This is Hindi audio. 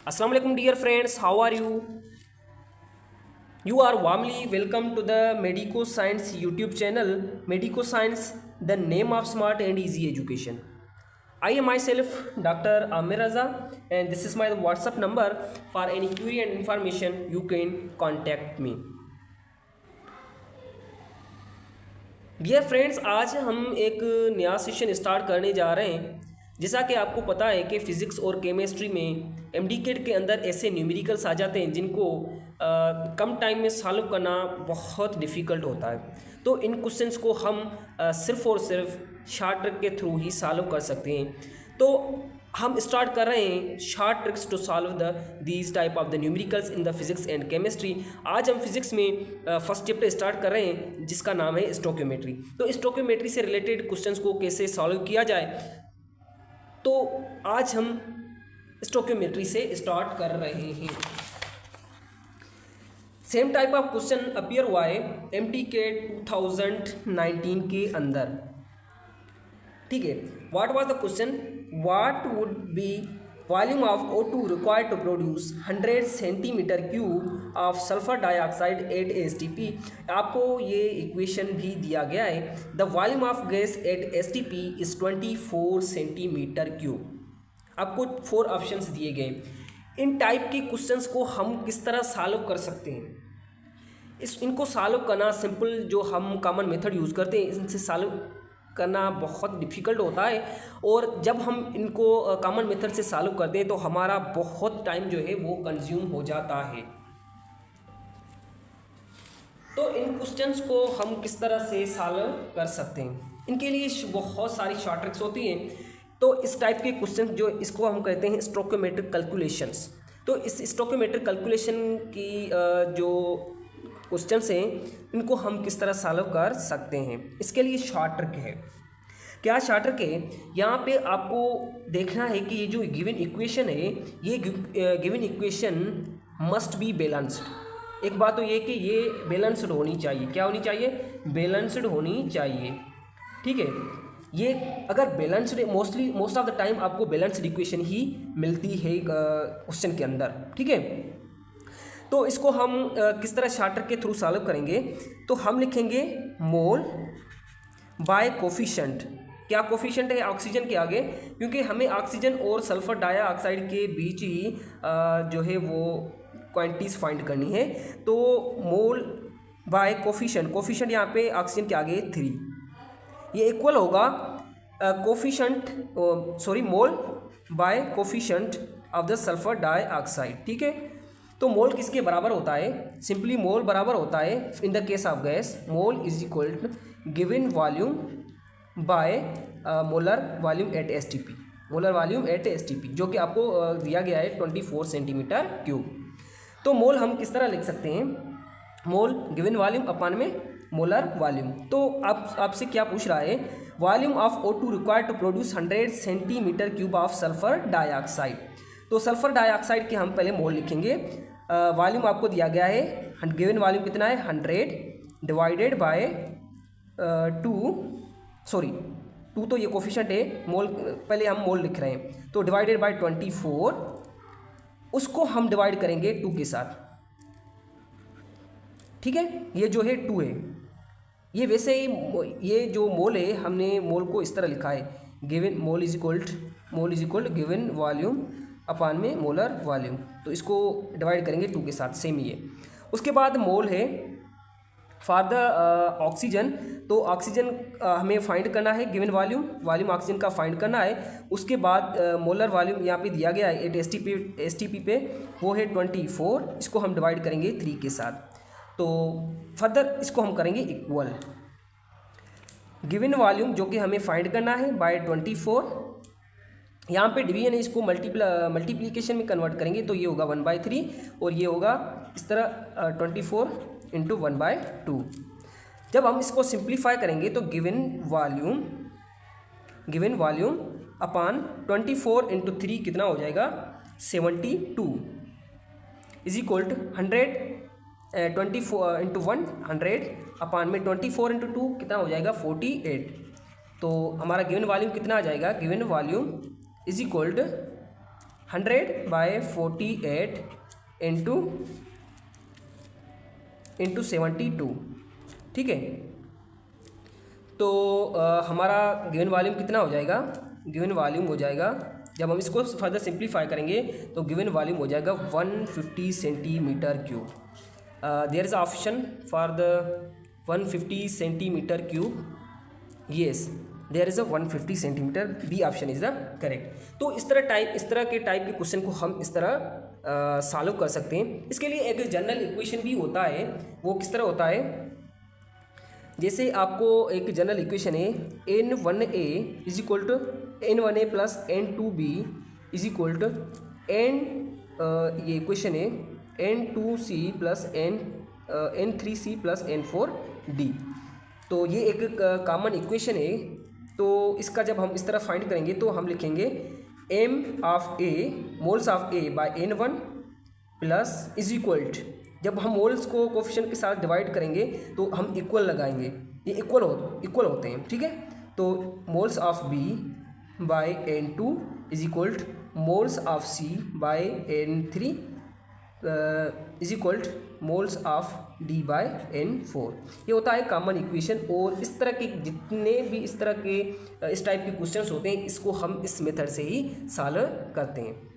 Assalamu alaikum dear friends, how are you? You are warmly welcome to the Medico Science YouTube channel. Medico Science, the name of smart and easy education. I am myself Dr. Amir Raza and this is my WhatsApp number. For any query and information you can contact me. Dear friends, आज हम एक नया सेशन स्टार्ट करने जा रहे हैं। जैसा कि आपको पता है कि फ़िज़िक्स और केमिस्ट्री में एमडीकेट के अंदर ऐसे न्यूमेरिकल्स आ जाते हैं जिनको कम टाइम में सॉल्व करना बहुत डिफ़िकल्ट होता है। तो इन क्वेश्चंस को हम सिर्फ़ और सिर्फ शॉर्ट ट्रिक के थ्रू ही सॉल्व कर सकते हैं। तो हम स्टार्ट कर रहे हैं short tricks to solve these type of the numericals in the physics and chemistry. आज हम फिजिक्स में फर्स्ट चैप्टर स्टार्ट कर रहे हैं जिसका नाम है स्टोकियोमेट्री। तो स्टोकियोमेट्री से रिलेटेड क्वेश्चंस को कैसे सॉल्व किया जाए, तो आज हम स्टोकियोमेट्री से स्टार्ट कर रहे हैं। Same type of question appear हुआ है एमडीकेट 2019 के अंदर। ठीक है, what was the question? What would be volume of O2 required to produce 100 centimetre cube of sulfur dioxide at STP? आपको ये इक्वेशन भी दिया गया है। The volume of gas at STP is 24 centimetre cube. आपको 4 ऑप्शंस दिए गए। इन टाइप के क्वेश्चंस को हम किस तरह सॉल्व कर सकते हैं? इनको सॉल्व करना सिंपल, जो हम कॉमन मेथड यूज़ करते हैं, इनसे सॉल्व करना बहुत डिफ़िकल्ट होता है। और जब हम इनको कॉमन मेथड से सॉल्व करते हैं तो हमारा बहुत टाइम जो है वो कंज्यूम हो जाता है। तो इन क्वेश्चंस को हम किस तरह से सॉल्व कर सकते हैं? इनके लिए बहुत सारी शॉर्ट ट्रिक्स होती हैं। तो इस टाइप के क्वेश्चन जो इसको हम कहते हैं स्टोकियोमेट्रिक कैलकुलेशंस। तो इस स्टोकियोमेट्रिक कैलकुलेशन की जो क्वेश्चंस हैं इनको हम किस तरह सॉल्व कर सकते हैं, इसके लिए शॉर्ट ट्रिक है। क्या शॉर्ट ट्रिक है? यहाँ पे आपको देखना है कि ये जो गिवन इक्वेशन है, ये given equation must be balanced. एक बात तो ये कि ये बैलेंस्ड होनी चाहिए। क्या होनी चाहिए? बैलेंस्ड होनी चाहिए। ठीक है, ये अगर balanced, most of the time आपको बैलेंस्ड इक्वेशन ही मिलती है क्वेश्चन के अंदर। ठीक है, तो इसको हम किस तरह शॉर्ट ट्रिक के थ्रू सॉल्व करेंगे? तो हम लिखेंगे मोल बाय कोफिशिएंट। क्या कोफिशिएंट है? ऑक्सीजन के आगे, क्योंकि हमें ऑक्सीजन और सल्फर डाइऑक्साइड के बीच ही जो है वो क्वांटिटीज फाइंड करनी है। तो मोल बाय कोफिशिएंट, कोफिशिएंट यहाँ पे ऑक्सीजन के आगे 3, ये इक्वल होगा mole by coefficient of the sulphur dioxide. ठीक है, तो मोल किसके बराबर होता है? सिंपली मोल बराबर होता है in the case of gas, mole is equal to given volume by molar volume at STP. Molar volume at STP जो कि आपको दिया गया है 24 सेंटीमीटर क्यूब। तो मोल हम किस तरह लिख सकते हैं? मोल गिवन वॉल्यूम अपान में मोलर वॉल्यूम। तो आपसे क्या पूछ रहा है? Volume of O2 required to produce 100 centimetre cube of sulphur dioxide. तो सल्फर डाइऑक्साइड के हम पहले मोल लिखेंगे। वॉल्यूम आपको दिया गया है, गिवन वॉल्यूम कितना है? 100 डिवाइडेड बाय 2 तो ये कोफिशिएंट है, मोल पहले हम मोल लिख रहे हैं, तो डिवाइडेड बाय 24, उसको हम डिवाइड करेंगे 2 के साथ। ठीक है, ये जो है 2 है। ये वैसे ही ये जो मोल है, हमने मोल को इस तरह लिखा है, given mole is equal given volume upon में मोलर वॉल्यूम। तो इसको डिवाइड करेंगे 2 के साथ, सेम ही है। उसके बाद मोल है फॉर द ऑक्सीजन। तो ऑक्सीजन हमें फाइंड करना है, गिवन वॉल्यूम ऑक्सीजन का फाइंड करना है। उसके बाद मोलर वॉल्यूम यहाँ पे दिया गया है एट एसटीपी पे, वो है 24। इसको हम डिवाइड करेंगे 3 के साथ। तो फर्दर इसको हम करेंगे इक्वल गिवन वॉल्यूम जो कि हमें फाइंड करना है बाय 24। यहाँ पे डिवीजन है, इसको मल्टीप्लिकेशन में कन्वर्ट करेंगे तो ये होगा 1/3 और ये होगा इस तरह 24 इंटू 1/2। जब हम इसको सिंप्लीफाई करेंगे तो गिवन वॉल्यूम अपान 24 इंटू 3 कितना हो जाएगा? 72 इज इक्वल टू 100 24 इंटू 100 अपान में 24 इंटू 2 कितना हो जाएगा? 48। तो हमारा गिवन वॉल्यूम कितना आ जाएगा? Given volume is equal to 100/48 into 72, ठीक है। तो हमारा गिवन वॉल्यूम कितना हो जाएगा? गिवन वॉल्यूम हो जाएगा, जब हम इसको फर्दर सिंप्लीफाई करेंगे तो गिवन वॉल्यूम हो जाएगा 150 centimetre cube. There is option for the 150 centimetre cube, yes there is a 150 centimetre, B option is the correct. तो इस तरह के टाइप के क्वेश्चन को हम इस तरह सॉल्व कर सकते हैं। इसके लिए एक जनरल इक्वेशन भी होता है, वो किस तरह होता है? जैसे आपको एक जनरल इक्वेशन है N1A is equal to N1A plus N2B is equal to ये इक्वेशन है N2C plus N3C plus N4D। तो ये एक कॉमन इक्वेशन है। तो इसका जब हम इस तरह फाइंड करेंगे तो हम लिखेंगे M of A moles of A by N1 plus is equal to, जब हम मोल्स को कोफिशिएंट के साथ डिवाइड करेंगे तो हम इक्वल लगाएंगे, ये इक्वल होते हैं, ठीक है। तो moles of B by N2 is equal to moles of C by N3 is equal to moles of D by N4। ये होता है कॉमन इक्वेशन। और इस तरह के जितने भी इस टाइप के क्वेश्चंस होते हैं, इसको हम इस मेथड से ही सॉल्व करते हैं।